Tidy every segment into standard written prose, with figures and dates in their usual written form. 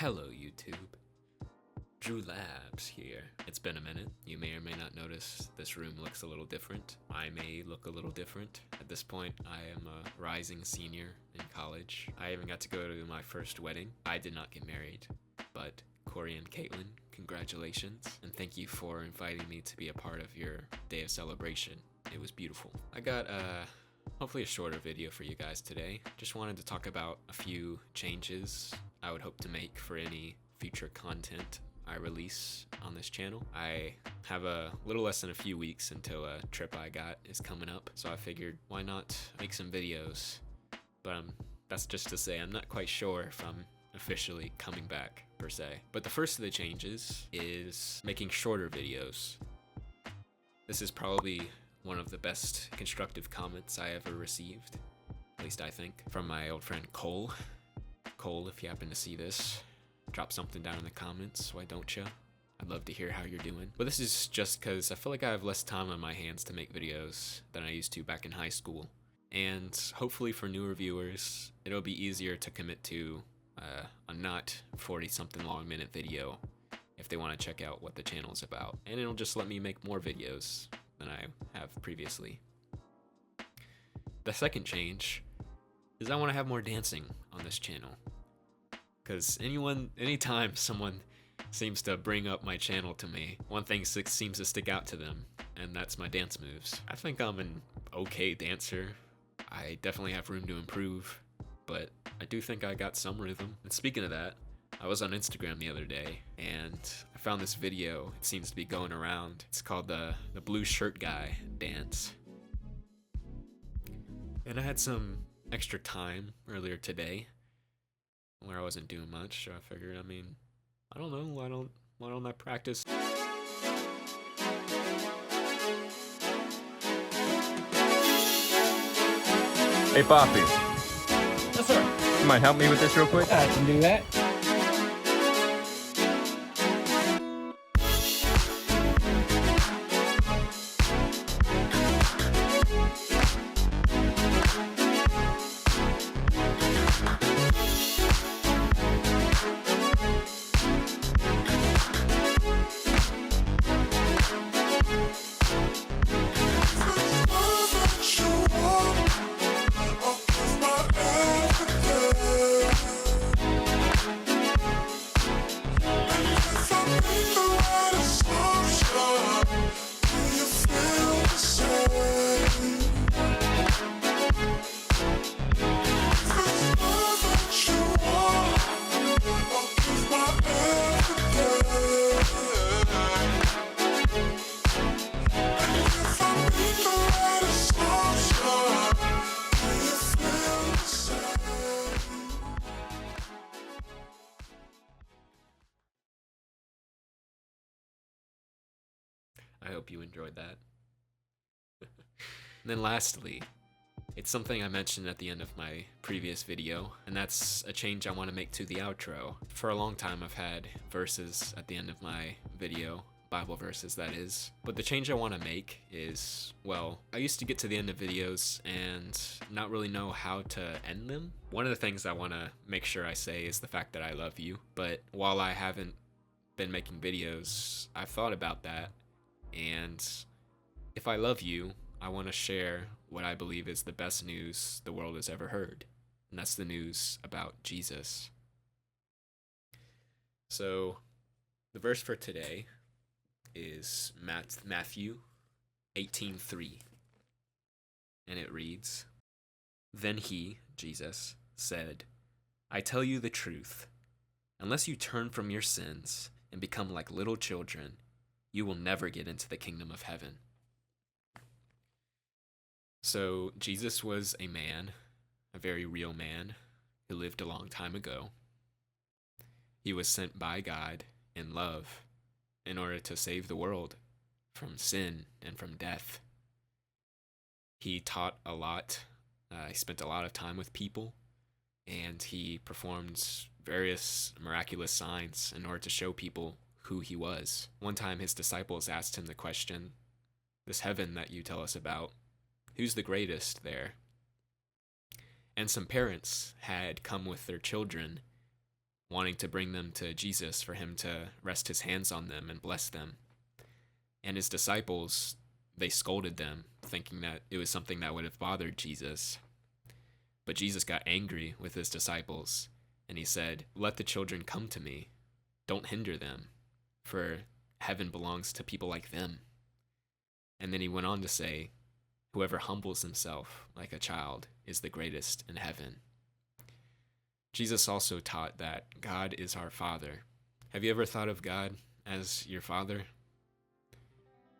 Hello YouTube, DrewLabz here. It's been a minute. You may or may not notice this room looks a little different. I may look a little different. At this point, I am a rising senior in college. I even got to go to my first wedding. I did not get married, but Corey and Caitlin, congratulations. And thank you for inviting me to be a part of your day of celebration. It was beautiful. I got hopefully a shorter video for you guys today. Just wanted to talk about a few changes I would hope to make for any future content I release on this channel. I have a little less than a few weeks until a trip I got is coming up, so I figured why not make some videos. But that's just to say I'm not quite sure if I'm officially coming back per se. But the first of the changes is making shorter videos. This is probably one of the best constructive comments I ever received, at least I think, from my old friend Cole. Cole, if you happen to see this, drop something down in the comments, why don't you? I'd love to hear how you're doing. But this is just because I feel like I have less time on my hands to make videos than I used to back in high school. And hopefully for newer viewers, it'll be easier to commit to a not 40-something long minute video if they want to check out what the channel's about. And it'll just let me make more videos than I have previously. The second change is I want to have more dancing on this channel. Because anytime someone seems to bring up my channel to me, one thing seems to stick out to them, and that's my dance moves. I think I'm an okay dancer. I definitely have room to improve, but I do think I got some rhythm. And speaking of that, I was on Instagram the other day, and I found this video. It seems to be going around. It's called the blue shirt guy dance. And I had some extra time earlier today where I wasn't doing much, so I figured, I don't know, why don't I practice? Hey, Poppy, Yes, sir. you might help me with this real quick? I can do that. I hope you enjoyed that. And then lastly, it's something I mentioned at the end of my previous video, and that's a change I want to make to the outro. For a long time I've had verses at the end of my video, Bible verses that is, but the change I want to make is, well, I used to get to the end of videos and not really know how to end them. One of the things I want to make sure I say is the fact that I love you, but while I haven't been making videos, I've thought about that. And if I love you, I want to share what I believe is the best news the world has ever heard. And that's the news about Jesus. So the verse for today is Matthew 18:3. And it reads, "Then he, Jesus, said, I tell you the truth. Unless you turn from your sins and become like little children, you will never get into the kingdom of heaven." So Jesus was a man, a very real man, who lived a long time ago. He was sent by God in love in order to save the world from sin and from death. He taught a lot. He spent a lot of time with people, and he performed various miraculous signs in order to show people who he was. One time his disciples asked him the question, "This heaven that you tell us about, who's the greatest there?" And some parents had come with their children wanting to bring them to Jesus for him to rest his hands on them and bless them. And his disciples, they scolded them, thinking that it was something that would have bothered Jesus. But Jesus got angry with his disciples, and he said, "Let the children come to me. Don't hinder them, for heaven belongs to people like them." And then he went on to say, "Whoever humbles himself like a child is the greatest in heaven." Jesus also taught that God is our Father. Have you ever thought of God as your Father?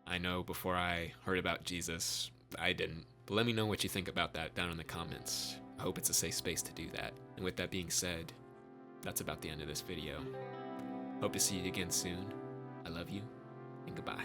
I know before I heard about Jesus, I didn't. But let me know what you think about that down in the comments. I hope it's a safe space to do that. And with that being said, that's about the end of this video. Hope to see you again soon. I love you, and goodbye.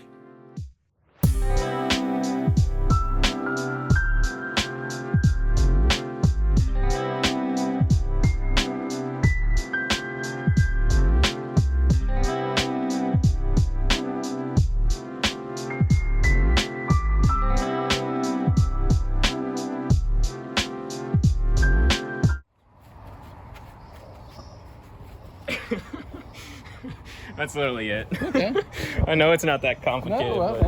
That's literally it. Okay. I know it's not that complicated, No, well, but